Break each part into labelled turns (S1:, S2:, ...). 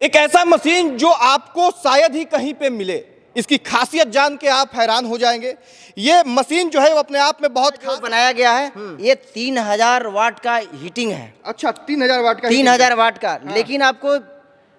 S1: एक ऐसा मशीन जो आपको शायद ही कहीं पे मिले। इसकी खासियत जान के आप हैरान हो जाएंगे। ये मशीन जो है वो अपने आप में बहुत
S2: जो बनाया गया है ये 3000 वाट का हीटिंग है।
S1: अच्छा, 3000 वाट का
S2: 3000 वाट का, लेकिन आपको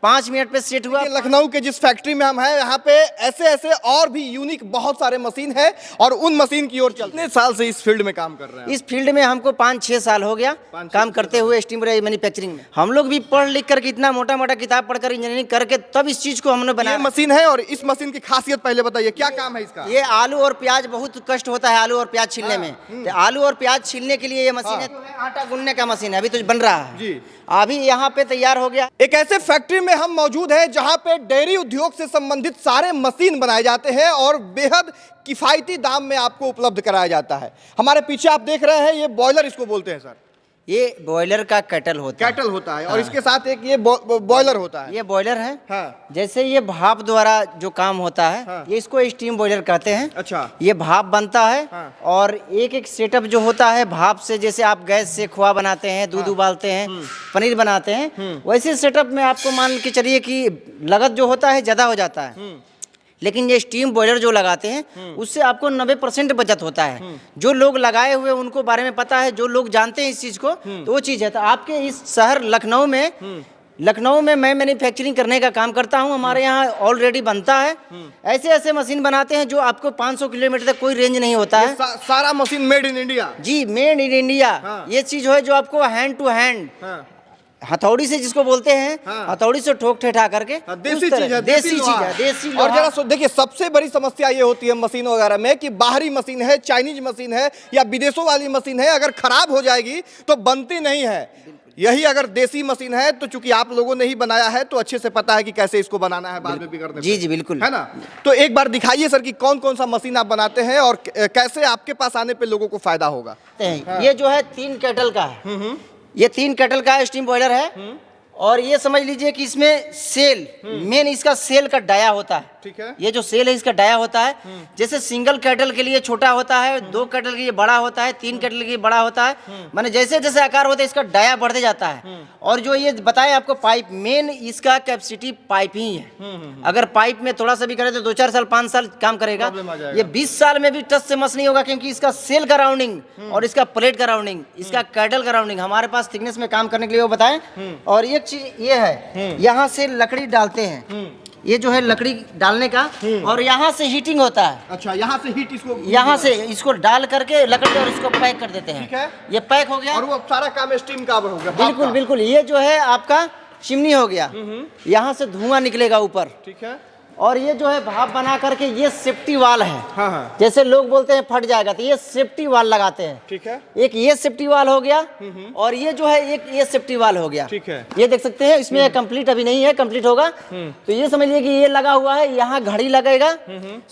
S2: 5 मिनट पे सेट हुआ।
S1: लखनऊ के जिस फैक्ट्री में हम हैं यहाँ पे ऐसे ऐसे और भी यूनिक बहुत सारे मशीन है और उन मशीन की ओर चलते। कितने साल से इस फील्ड में काम कर रहे हैं?
S2: इस फील्ड में हमको 5-6 साल हो गया काम करते हुए स्टीम मैन्युफैक्चरिंग में। हम लोग भी पढ़ लिख करके इतना मोटा मोटा किताब पढ़कर इंजीनियरिंग करके तब इस चीज को हमने बनाया।
S1: मशीन है और इस मशीन की खासियत पहले बताइए, क्या काम है इसका?
S2: ये आलू और प्याज बहुत कष्ट होता है आलू और प्याज छीलने में। तो आलू और प्याज छीलने के लिए ये मशीन है। आटा गूंदने का मशीन है, अभी तो बन रहा है जी। अभी यहाँ पे तैयार हो गया।
S1: एक ऐसे फैक्ट्री में हम मौजूद हैं जहां पे डेयरी उद्योग से संबंधित सारे मशीन बनाए जाते हैं और बेहद किफायती दाम में आपको उपलब्ध कराया जाता है। हमारे पीछे आप देख रहे हैं ये बॉयलर इसको बोलते हैं सर।
S2: ये बॉयलर का कैटल होता है।
S1: कैटल होता है और इसके साथ एक ये बॉयलर होता है।
S2: ये बॉयलर है।
S1: हाँ।
S2: जैसे ये भाप द्वारा जो काम होता है। हाँ। ये इसको स्टीम बॉयलर कहते हैं।
S1: अच्छा।
S2: ये भाप बनता है।
S1: हाँ।
S2: और एक एक सेटअप जो होता है भाप से, जैसे आप गैस से खोआ बनाते हैं, दूध उबालते हैं, पनीर बनाते हैं, वैसे सेटअप में आपको मान के चलिए कि लागत जो होता है ज्यादा हो जाता है। लेकिन ये स्टीम बॉयलर जो लगाते हैं उससे आपको 90% बचत होता है। जो लोग लगाए हुए उनको बारे में पता है, जो लोग जानते हैं इस चीज को, तो वो चीज है। तो आपके इस शहर लखनऊ में मैं मैन्युफैक्चरिंग करने का काम करता हूं। हमारे यहाँ ऑलरेडी बनता है। ऐसे ऐसे मशीन बनाते हैं जो आपको 500 किलोमीटर तक कोई रेंज नहीं होता है।
S1: सारा मशीन मेड इन इंडिया।
S2: जी, मेड इन इंडिया। ये चीज है जो आपको हैंड टू हैंड, हथौड़ी से जिसको बोलते हैं, हथौड़ी से ठोक ठेठा करके,
S1: देसी चीज है,
S2: देसी चीज है, देसी।
S1: और जरा देखिए, सबसे बड़ी समस्या ये होती है मशीन वगैरह में कि बाहरी मशीन है, चाइनीज मशीन है या विदेशों वाली मशीन है, अगर खराब हो जाएगी तो बनती नहीं है। यही अगर देसी मशीन है तो चूंकि आप लोगों ने ही बनाया है तो अच्छे से पता है कि कैसे इसको बनाना है बाद में भी करने।
S2: जी जी बिल्कुल,
S1: है ना। तो एक बार दिखाइए सर कि कौन कौन सा मशीन आप बनाते हैं और कैसे आपके पास आने पे लोगों को फायदा होगा।
S2: ये जो है 3 केटल का है। ये 3 केटल का स्टीम बॉयलर है। और ये समझ लीजिए कि इसमें सेल, मेन इसका सेल का डाया होता है।
S1: ठीक है।
S2: ये जो सेल है इसका डाया होता है। जैसे सिंगल केटल के लिए छोटा होता है, 2 केटल के लिए बड़ा होता है, 3 केटल के लिए बड़ा होता है। माने जैसे जैसे आकार होता है इसका डाया बढ़ते जाता है। और जो ये बताए आपको पाइप, मेन इसका कैपेसिटी पाइप ही है। अगर पाइप में थोड़ा सा भी करे तो 2-4 साल 5 साल काम करेगा। ये 20 साल में भी टच से मस नहीं होगा, क्योंकि इसका सेल का राउंडिंग और इसका प्लेट का राउंडिंग, इसका केटल का राउंडिंग हमारे पास थिकनेस में काम करने के लिए वो बताएं। और एक चीज ये है, यहाँ से लकड़ी डालते हैं। ये जो है लकड़ी डालने का, और यहाँ से हीटिंग होता है।
S1: अच्छा, यहाँ से हीट
S2: यहाँ से इसको डाल करके लकड़ी और इसको पैक कर देते हैं।
S1: ठीक है।
S2: ये पैक हो गया
S1: और वो सारा काम स्टीम का हो गया।
S2: बिल्कुल बिल्कुल। ये जो है आपका चिमनी हो गया, यहाँ से धुआं निकलेगा ऊपर।
S1: ठीक है।
S2: और ये जो है भाप बना करके ये सेफ्टी वाल है।
S1: हाँ।
S2: जैसे लोग बोलते हैं फट जाएगा, तो ये सेफ्टी वाल लगाते हैं।
S1: ठीक है।
S2: एक ये सेफ्टी वाल हो गया और ये जो है एक ये सेफ्टी वाल हो गया।
S1: ठीक है।
S2: ये देख सकते हैं, इसमें कंप्लीट अभी नहीं है, कंप्लीट होगा। तो ये समझिए कि ये लगा हुआ है, यहाँ घड़ी लगेगा,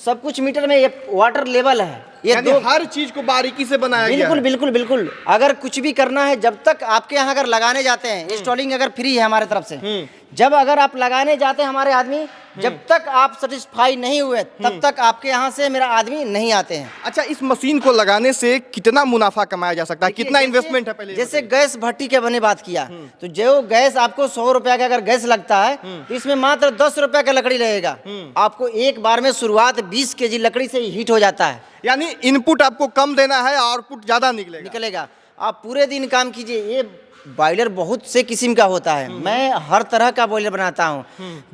S2: सब कुछ मीटर में, ये वाटर लेवल है। ये
S1: हर चीज को बारीकी से बनाया गया है।
S2: बिल्कुल बिल्कुल बिल्कुल। अगर कुछ भी करना है, जब तक आपके यहाँ अगर लगाने जाते हैं, इंस्टॉलिंग अगर फ्री है हमारे तरफ से, जब अगर आप लगाने जाते हैं हमारे आदमी, जब तक आप सेटिस्फाई नहीं हुए तब तक आपके यहाँ से मेरा आदमी नहीं आते हैं।
S1: अच्छा, इस मशीन को लगाने से कितना मुनाफा कमाया जा सकता है, कितना इन्वेस्टमेंट है पहले?
S2: जैसे गैस भट्टी के बने बात किया, तो जो गैस आपको 100 रुपया का अगर गैस लगता है तो इसमें मात्र 10 रुपया का लकड़ी लगेगा। आपको एक बार में शुरुआत 20 kg लकड़ी से हीट हो जाता है।
S1: यानी इनपुट आपको कम देना है, आउटपुट ज्यादा
S2: निकलेगा। आप पूरे दिन काम कीजिए। ये बॉयलर बहुत से किस्म का होता है। मैं हर तरह का बॉयलर बनाता हूँ।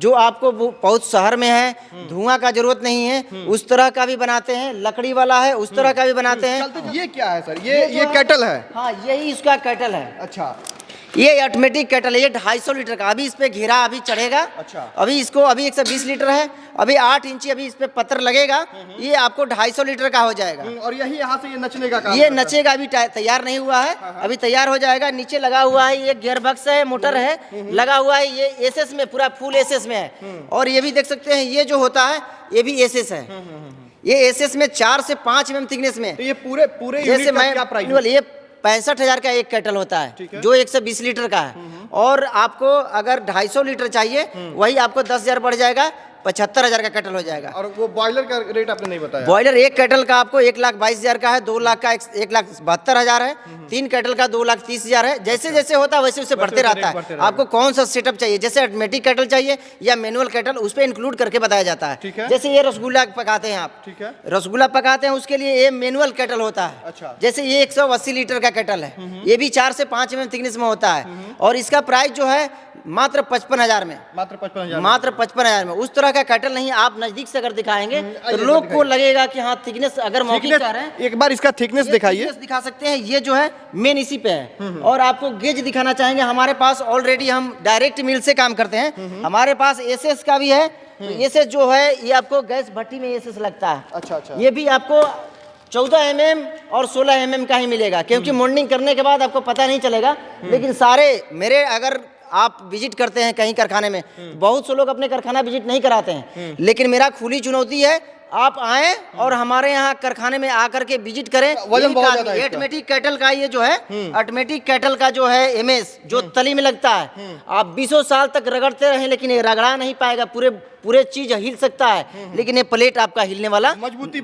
S2: जो आपको बहुत शहर में है, धुआं का जरूरत नहीं है, उस तरह का भी बनाते हैं। लकड़ी वाला है, उस तरह का भी बनाते हैं।
S1: ये क्या है सर? ये केटल है?
S2: हाँ, यही इसका केटल है।
S1: अच्छा,
S2: ये ऑटोमेटिक केटल है। ये 250 लीटर का। अभी इस पे घेरा अभी चढ़ेगा।
S1: अच्छा।
S2: अभी इसको अभी 120 लीटर है, अभी 8 इंची अभी इस पे पत्थर लगेगा। ये आपको 250 लीटर का हो जाएगा।
S1: और यही यहाँ से ये नचने का काम
S2: ये नचेगा, अभी तैयार नहीं हुआ है, अभी तैयार हो जाएगा। नीचे लगा हुआ है, ये गियर बक्स है, मोटर है लगा हुआ है। ये एसएस में, पूरा फुल एसएस में है। और ये भी देख सकते हैं, ये जो होता है ये भी एसएस है। ये एसएस में 4 से 5 mm थिकनेस में।
S1: तो ये पूरे
S2: जैसे मैं ये 65,000 का एक केटल होता है, जो 120 लीटर का है। और आपको अगर 250 लीटर चाहिए, वही आपको 10,000 पड़ जाएगा। 75,000 का केटल हो जाएगा।
S1: और वो बॉयलर का रेट आपने नहीं बताया।
S2: बॉयलर एक केटल का आपको 1,22,000 का है, 2 लाख का 1,72,000 है, 3 केटल का 2,30,000 है। जैसे जैसे होता है वैसे वैसे बढ़ते रहता है। आपको कौन सा सेटअप चाहिए, जैसे ऑटोमेटिक केटल चाहिए या मैनुअल केटल, उस पर इंक्लूड करके बताया जाता है। जैसे ये रसगुल्ला पकाते हैं आप,
S1: ठीक है,
S2: रसगुल्ला पकाते हैं, उसके लिए ये मैनुअल केटल होता है।
S1: अच्छा।
S2: जैसे ये 180 लीटर का केटल है, ये भी 4 से 5 mm थिकनेस में होता है, और इसका प्राइस जो है मात्र 55,000 में,
S1: मात्र 55,000,
S2: मात्र 55,000 में। उस तरह का केटल नहीं, आप नजदीक से अगर दिखाएंगे तो लोग को लगेगा कि हाँ थिकनेस, अगर मौखिक कह रहे हैं
S1: एक बार इसका थिकनेस दिखाइए।
S2: दिखा सकते हैं, ये जो है मेन इसी पे है। और आपको गेज दिखाना चाहेंगे, हमारे पास ऑलरेडी हम डायरेक्ट मिल से काम करते हैं, हमारे पास एसएस का भी है। तो एसएस जो है ये आपको गैस भट्टी में एसएस लगता है।
S1: अच्छा अच्छा।
S2: ये भी आपको 14 mm और 16 mm का ही मिलेगा, क्योंकि मॉर्निंग करने के बाद आपको पता नहीं चलेगा। लेकिन सारे मेरे, अगर आप विजिट करते हैं कहीं कारखाने में, बहुत से लोग अपने कारखाना विजिट नहीं कराते हैं, लेकिन मेरा खुली चुनौती है, आप आए और हमारे यहाँ कारखाने में आकर के विजिट करें।
S1: वजन बहुत ज्यादा है
S2: ऑटोमेटिक केटल का ये जो है, ऑटोमेटिक केटल का जो है एमएस जो तली में लगता है, आप 20 साल तक रगड़ते रहें लेकिन ये रगड़ा नहीं पाएगा, पूरे चीज हिल सकता है, लेकिन ये प्लेट आपका हिलने वाला
S1: मजबूती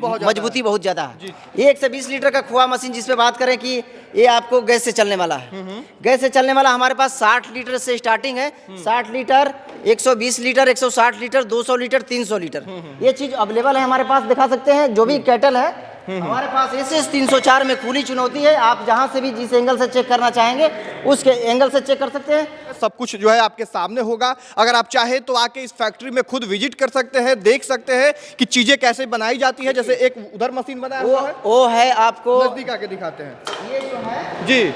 S1: बहुत ज्यादा है।
S2: ये 120 लीटर का खोआ मशीन जिस पे बात करें कि ये आपको गैस से चलने वाला है, गैस से चलने वाला हमारे पास 60 लीटर से स्टार्टिंग है, 60 litre, 120 litre, 160 litre, 200 litre, 300 litre, ये चीज अवेलेबल है हमारे पास। दिखा सकते हैं जो भी केटल है हमारे पास एसएस 304 में खुली चुनौती है। आप जहां से भी जिस एंगल से चेक करना चाहेंगे उस एंगल से चेक कर सकते हैं।
S1: सब कुछ जो है आपके सामने होगा। अगर आप चाहे तो आके इस फैक्ट्री में खुद विजिट कर सकते हैं, देख सकते हैं कि चीजें कैसे बनाई जाती है। जैसे एक उधर मशीन बनाया हुआ है,
S2: वो है, आपको
S1: नजदीक आके दिखाते हैं।
S2: ये जो है
S1: जी,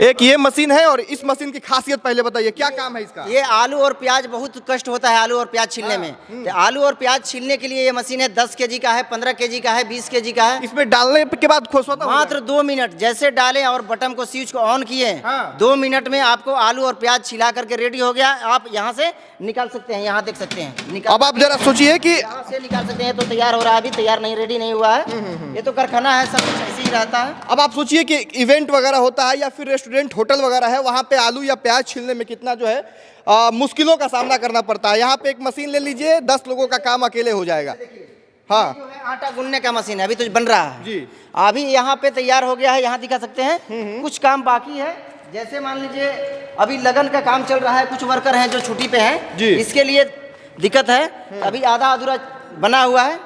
S1: एक ये मशीन है, और इस मशीन की खासियत पहले बताइए, क्या काम है इसका?
S2: ये आलू और प्याज, बहुत कष्ट होता है आलू और प्याज छीलने में। तो आलू और प्याज छीलने के लिए ये मशीन है, 10 kg का है, 15 kg का है, 20 kg का है।
S1: इसमें डालने के बाद खुश होता है
S2: मात्र 2 मिनट जैसे डालें और बटन को, स्विच को ऑन किए, 2 मिनट में आपको आलू और प्याज छिला करके रेडी हो गया। आप यहाँ से निकाल सकते हैं, यहाँ देख सकते हैं।
S1: अब आप जरा सोचिए कि
S2: यहाँ से निकाल सकते हैं। तो तैयार हो रहा है, अभी तैयार नहीं, रेडी नहीं हुआ है। ये तो कारखाना है, सब कुछ ऐसे ही रहता है।
S1: अब आप सोचिए कि इवेंट वगैरह होता है या फिर रेस्टोरेंट, होटल वगैरह है, वहाँ पे आलू या प्याज छीलने में कितना जो है मुश्किलों का सामना करना पड़ता है। यहाँ पे एक मशीन ले लीजिए, 10 लोगों का काम अकेले हो जाएगा। हाँ,
S2: जो है आटा गूंदने का मशीन है, अभी तो बन रहा है
S1: जी।
S2: अभी यहाँ पे तैयार हो गया है, यहाँ दिखा सकते हैं। कुछ काम बाकी है, जैसे मान लीजिए अभी लगन का काम चल रहा है, कुछ वर्कर हैं जो छुट्टी पे हैं
S1: जी,
S2: इसके लिए दिक्कत है। अभी आधा अधूरा बना हुआ है।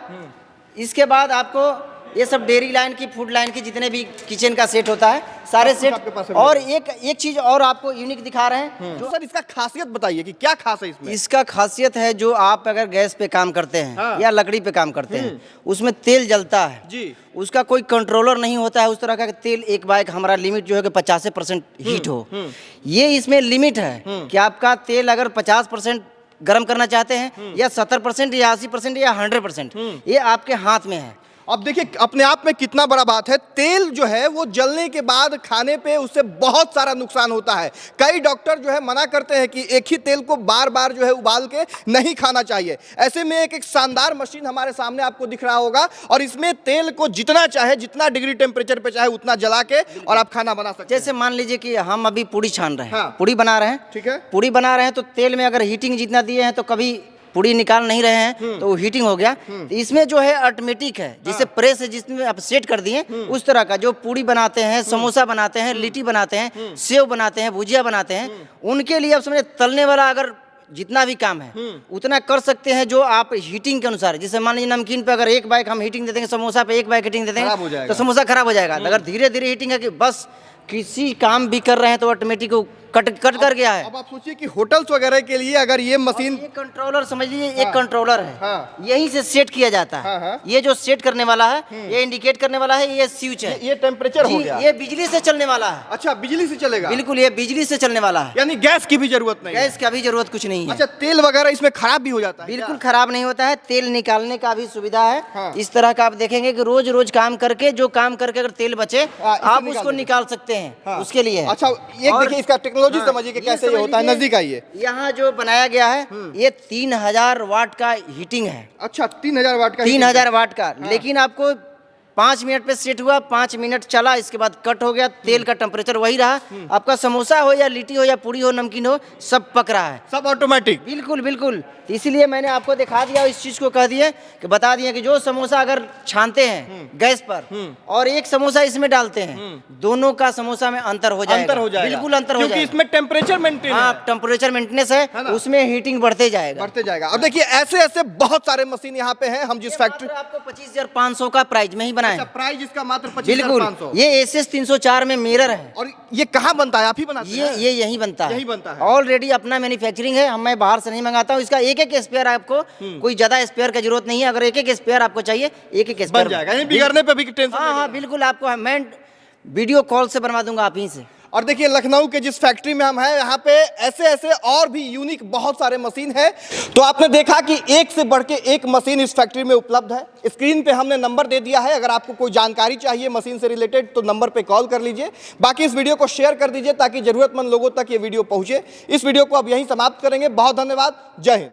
S2: इसके बाद आपको ये सब डेयरी लाइन की, फूड लाइन की, जितने भी किचन का सेट होता है, सारे सेट। और एक चीज और आपको यूनिक दिखा रहे हैं।
S1: जो सर इसका खासियत बताइए कि क्या खास है इसमें?
S2: इसका खासियत है, जो आप अगर गैस पे काम करते हैं या लकड़ी पे काम करते हैं, उसमें तेल जलता है
S1: जी,
S2: उसका कोई कंट्रोलर नहीं होता है उस तरह का तेल। एक बाइक हमारा लिमिट जो है कि 50% हीट हो, ये इसमें लिमिट है कि आपका तेल अगर 50% गर्म करना चाहते हैं या 70% या 80% या 100%, ये आपके हाथ में है।
S1: अब देखिए अपने आप में कितना बड़ा बात है। तेल जो है वो जलने के बाद खाने पे उससे बहुत सारा नुकसान होता है। कई डॉक्टर जो है मना करते हैं कि एक ही तेल को बार बार जो है उबाल के नहीं खाना चाहिए। ऐसे में एक शानदार मशीन हमारे सामने आपको दिख रहा होगा, और इसमें तेल को जितना चाहे, जितना डिग्री टेम्परेचर पे चाहे उतना जला के और आप खाना बना सकते हैं।
S2: जैसे मान लीजिए कि हम अभी पूड़ी छान रहे हैं,
S1: हाँ,
S2: पूड़ी बना रहे हैं,
S1: ठीक है,
S2: पूड़ी बना रहे हैं, तो तेल में अगर हीटिंग जितना दिए हैं तो कभी पूड़ी निकाल नहीं रहे हैं तो वो हीटिंग हो गया। तो इसमें जो है ऑटोमेटिक है, जिसे प्रेस है, जिसमें आप सेट कर दिए उस तरह का। जो पूड़ी बनाते हैं, समोसा बनाते हैं, लिट्टी बनाते हैं, सेव बनाते हैं, भुजिया बनाते हैं, उनके लिए आप समझे तलने वाला अगर जितना भी काम है उतना कर सकते हैं, जो आप हीटिंग के अनुसार। जैसे मान लीजिए नमकीन पे अगर 1 बाइक हम हीटिंग दे देंगे, समोसा पे 1 बाइक हीटिंग दे देंगे तो समोसा खराब हो जाएगा। अगर धीरे धीरे हीटिंग है कि बस किसी काम भी कर रहे हैं तो ऑटोमेटिक कट कर गया है।
S1: अब आप सोचिए कि होटल्स वगैरह के लिए अगर ये मशीन,
S2: ये कंट्रोलर समझ लीजिए, एक कंट्रोलर है,
S1: हाँ,
S2: यहीं से सेट किया जाता है।
S1: हाँ,
S2: ये जो सेट करने वाला है, ये इंडिकेट करने वाला है, ये स्विच है,
S1: ये टेम्परेचर हो गया।
S2: ये बिजली से चलने वाला है।
S1: अच्छा, बिजली से चलेगा?
S2: बिल्कुल, ये बिजली से चलने वाला है,
S1: यानी गैस की भी जरूरत नहीं?
S2: गैस का भी जरूरत कुछ नहीं है।
S1: अच्छा, तेल वगैरह इसमें खराब भी हो जाता है?
S2: बिल्कुल खराब नहीं होता है, तेल निकालने का भी सुविधा है।
S1: हाँ,
S2: इस तरह का आप देखेंगे कि रोज रोज काम करके, जो काम करके अगर तेल बचे आप उसको निकाल सकते हैं, उसके लिए।
S1: अच्छा, ये देखिए इसका टेक्नोलॉजी समझिए कि कैसे ये होता है। नजदीक आइए।
S2: यहाँ जो बनाया गया है ये 3000 वाट का हीटिंग है।
S1: अच्छा, 3000 वाट का?
S2: 3000 वाट का, लेकिन आपको 5 मिनट पे सेट हुआ, 5 मिनट चला, इसके बाद कट हो गया, तेल का टेम्परेचर वही रहा। आपका समोसा हो या लिट्टी हो या पूरी हो, नमकीन हो, सब पक रहा है,
S1: सब ऑटोमेटिक।
S2: बिल्कुल बिल्कुल। तो इसीलिए मैंने आपको दिखा दिया, इस चीज को कह दिए कि बता दिए कि जो समोसा अगर छानते हैं गैस पर और एक समोसा इसमें डालते हैं, दोनों का समोसा में अंतर हो जाएगा,
S1: अंतर हो जाएगा,
S2: बिल्कुल अंतर हो
S1: क्योंकि
S2: जाएगा।
S1: इसमें टेम्परेचर मेंटेन है।
S2: हाँ, टेम्परेचर मेंटेनेंस है
S1: ना?
S2: उसमें हीटिंग बढ़ते जाएगा,
S1: बढ़ते जाएगा। अब देखिए ऐसे ऐसे बहुत सारे मशीन यहाँ पे हैं। हम जिस फैक्ट्री,
S2: आपको 25,500 का प्राइस में ही बनाए
S1: अच्छा, प्राइस इसका मात्र
S2: बिल्कुल।
S1: 25,500।
S2: ये SS 304 में मिरर है,
S1: और ये कहाँ बनता है? आप ही बनाते हैं?
S2: ये यही बनता है,
S1: यही बनता है।
S2: ऑलरेडी अपना मैन्युफैक्चरिंग है, मैं बाहर से नहीं मंगाता हूँ। इसका एक एक स्पेयर आपको, कोई ज्यादा स्पेयर की जरूरत नहीं है। अगर एक एक स्पेयर आपको चाहिए, एक एक स्पेयर
S1: बन जाएगा, यानी बिगड़ने पे भी टेंशन
S2: हाँ हाँ बिल्कुल, आपको मैं वीडियो कॉल से बनवा दूंगा आप ही से।
S1: और देखिए लखनऊ के जिस फैक्ट्री में हम हैं, यहाँ पे ऐसे ऐसे और भी यूनिक बहुत सारे मशीन है। तो आपने देखा कि एक से बढ़ के एक मशीन इस फैक्ट्री में उपलब्ध है। स्क्रीन पे हमने नंबर दे दिया है, अगर आपको कोई जानकारी चाहिए मशीन से रिलेटेड तो नंबर पे कॉल कर लीजिए। बाकी इस वीडियो को शेयर कर दीजिए ताकि जरूरतमंद लोगों तक ये वीडियो पहुंचे। इस वीडियो को अब यहीं समाप्त करेंगे। बहुत धन्यवाद, जय हिंद।